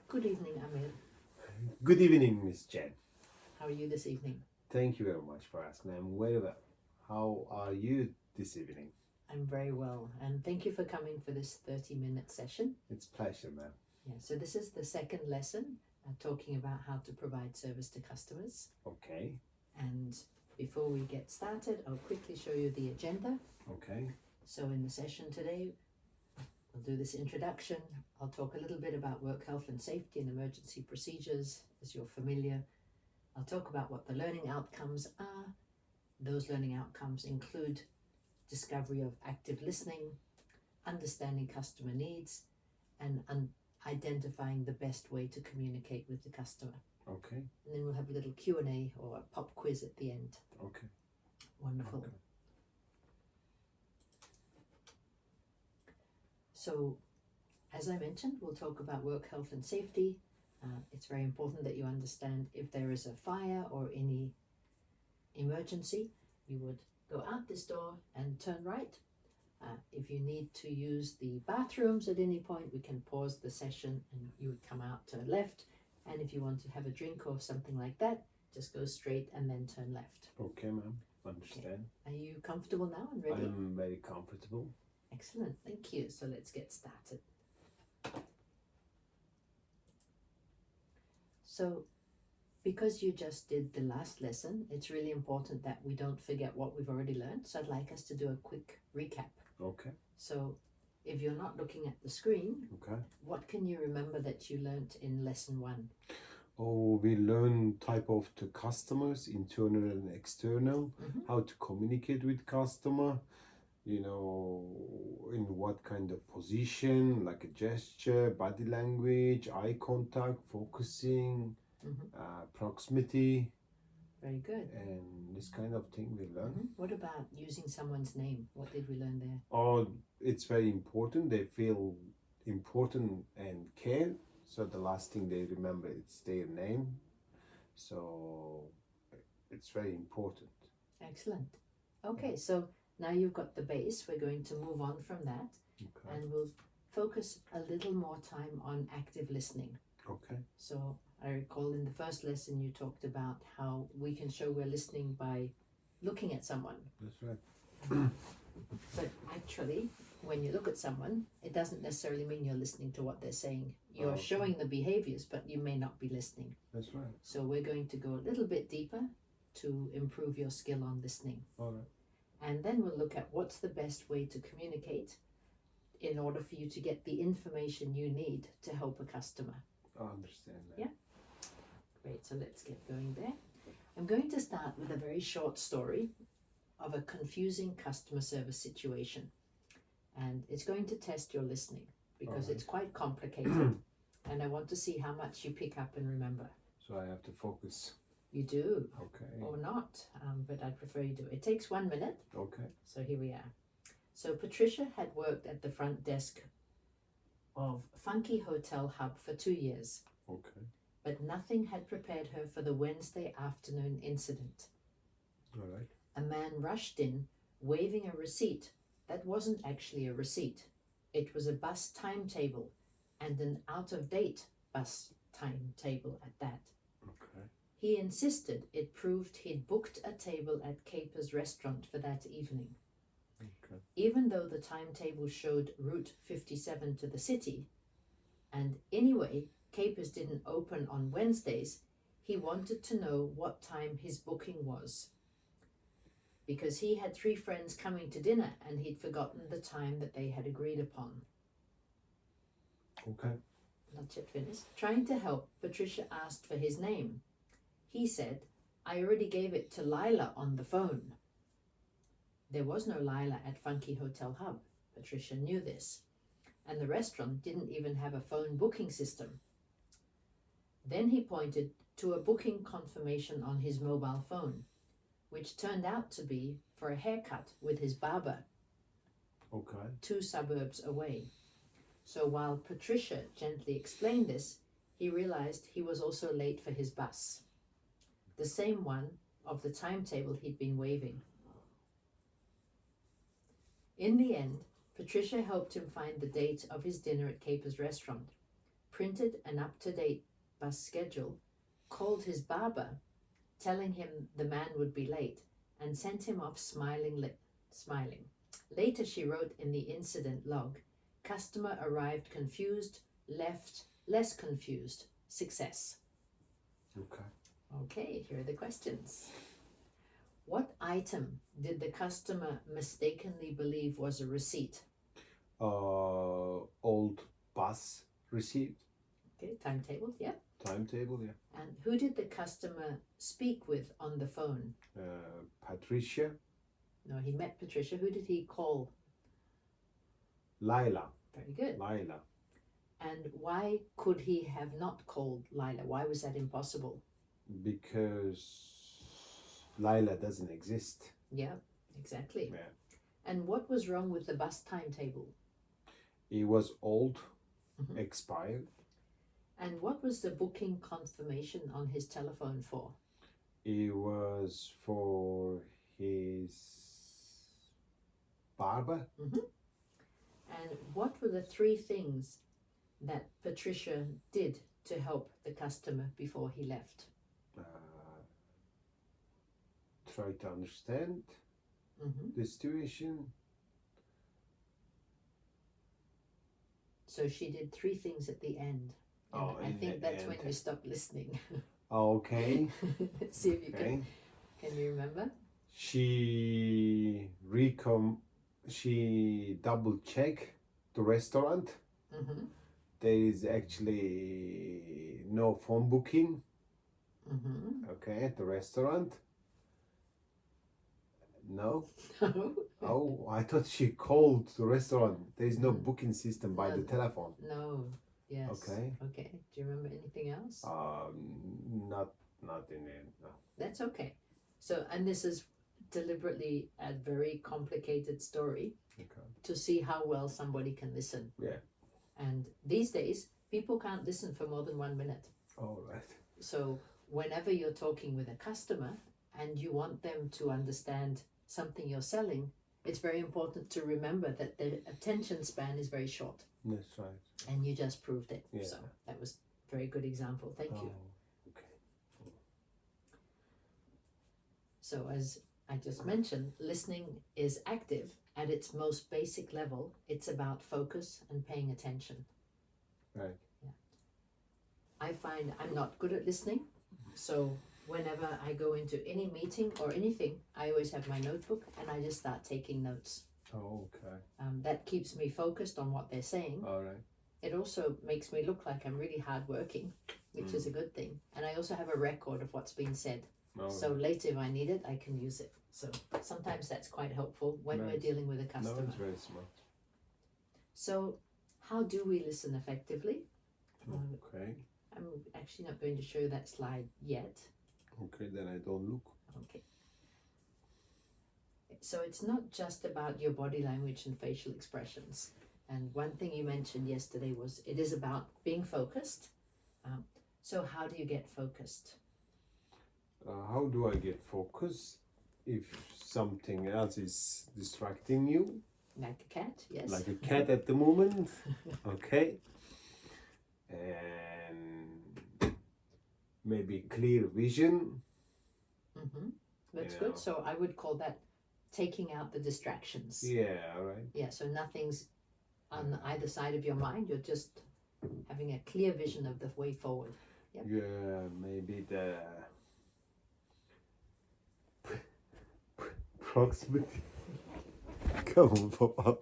Good evening, Amir. Good evening, Miss Jen. How are you this evening? Thank you very much for asking. I'm very well. How are you this evening? I'm very well, and thank you for coming for this 30-minute session. It's a pleasure, ma'am. Yeah, so this is the second lesson talking about how to provide service to customers. Okay, And before we get started, I'll quickly show you the agenda. okay, So in the session today, we'll do this introduction. I'll talk a little bit about work health and safety and emergency procedures, as you're familiar. I'll talk about what the learning outcomes are. Those learning outcomes include discovery of active listening, understanding customer needs, and identifying the best way to communicate with the customer. okay, And then we'll have a little Q&A or a pop quiz at the end. okay. Wonderful. Okay. So, as I mentioned, we'll talk about work health and safety. It's very important that you understand if there is a fire or any emergency, you would go out this door and turn right. If you need to use the bathrooms at any point, we can pause the session and you would come out to left. And if you want to have a drink or something like that, just go straight and then turn left. Okay, ma'am. Understand. Are you comfortable now and ready? I'm very comfortable. Excellent, thank you. So let's get started. So, because you just did the last lesson, it's really important that we don't forget what we've already learned. So I'd like us to do a quick recap. Okay, So if you're not looking at the screen, okay. what can you remember that you learned in lesson 1? Oh, we learn type of the customers, internal and external, Mhm. how to communicate with customer, you know, in what kind of position, like a gesture, body language, eye contact, focusing, proximity, Very good. and this kind of thing we learn. What about using someone's name? What did we learn there? Oh, it's very important. They feel important and care. So the last thing they remember is their name. So it's very important. Excellent. Okay, so now you've got the base. We're going to move on from that Okay. and we'll focus a little more time on active listening. Okay. So I recall in the first lesson you talked about how we can show we're listening by looking at someone. That's right. But actually, when you look at someone, it doesn't necessarily mean you're listening to what they're saying. You're Okay. showing the behaviors, but you may not be listening. That's right. So we're going to go a little bit deeper to improve your skill on listening. All right. And then we'll look at what's the best way to communicate in order for you to get the information you need to help a customer. I understand that. Yeah. Great, so let's get going there. I'm going to start with a very short story of a confusing customer service situation. And it's going to test your listening because Alright. it's quite complicated. And I want to see how much you pick up and remember. So I have to focus. You do, Okay. or not, but I prefer you do. It takes 1 minute. Okay. So here we are. So Patricia had worked at the front desk of Funky Hotel Hub for 2 years, Okay. but nothing had prepared her for the Wednesday afternoon incident. All right. A man rushed in, waving a receipt that wasn't actually a receipt. It was a bus timetable, and an out-of-date bus timetable at that. Okay. He insisted it proved he'd booked a table at Capers restaurant for that evening. Okay. Even though the timetable showed Route 57 to the city, and anyway, Capers didn't open on Wednesdays, he wanted to know what time his booking was. Because he had 3 friends coming to dinner and he'd forgotten the time that they had agreed upon. Okay. Not yet finished. Trying to help, Patricia asked for his name. He said, "I already gave it to Lila on the phone." There was no Lila at Funky Hotel Hub. Patricia knew this. And the restaurant didn't even have a phone booking system. Then he pointed to a booking confirmation on his mobile phone, which turned out to be for a haircut with his barber, Okay. 2 suburbs away. So while Patricia gently explained this, he realized he was also late for his bus, the same one of the timetable he'd been waving. In the end, Patricia helped him find the date of his dinner at Capers restaurant, printed an up-to-date bus schedule, called his barber, telling him the man would be late, and sent him off smiling. Later she wrote in the incident log, customer arrived confused, left less confused. Success. Okay. Okay, here are the questions. What item did the customer mistakenly believe was a receipt? Old bus receipt. Okay, timetable, yeah. Timetable, yeah. And who did the customer speak with on the phone? Patricia. No, he met Patricia. Who did he call? Lila. Very good. Lila. And why could he have not called Lila? Why was that impossible? Because Lila doesn't exist. Yeah, exactly. Yeah. And what was wrong with the bus timetable? It was old, Mhm. expired. And what was the booking confirmation on his telephone for? It was for his barber. And what were the 3 things that Patricia did to help the customer before he left? Try to understand the situation. So she did 3 things at the end. And I think that's when you stop listening. Okay. See if you Okay. can you remember? She double check the restaurant. There is actually no phone booking. Okay, at the restaurant. No. Oh, I thought she called the restaurant. There is no booking system by the telephone. No. Yes. Okay. Okay. Do you remember anything else? Not in it. No. That's okay. So, and this is deliberately a very complicated story Okay. to see how well somebody can listen. Yeah. And these days, people can't listen for more than 1 minute. All right. So, whenever you're talking with a customer and you want them to understand something you're selling, it's very important to remember that the attention span is very short. That's right. And you just proved it. Yeah. So, that was a very good example. Thank you. Okay. So, as I just mentioned, listening is active. At its most basic level, it's about focus and paying attention. Right. Yeah. I find I'm not good at listening. So, whenever I go into any meeting or anything, I always have my notebook and I just start taking notes. Oh, okay. That keeps me focused on what they're saying. All right. It also makes me look like I'm really hardworking, which is a good thing. And I also have a record of what's been said. All So right. later if I need it, I can use it. So sometimes that's quite helpful when we're Nice. dealing with a No, customer. it's very smart. So how do we listen effectively? Okay. I'm actually not going to show that slide yet. Okay, then I don't look. Okay. So it's not just about your body language and facial expressions. And one thing you mentioned yesterday was it is about being focused. So how do you get focused? How do I get focused if something else is distracting you? Like a cat, yes. Like a cat at the moment. Okay. And maybe clear vision. That's Yeah. good. So I would call that taking out the distractions. Yeah, all right. Yeah, so nothing's on either side of your mind. You're just having a clear vision of the way forward. Yep. Yeah, maybe the proximity. Come on, Papa.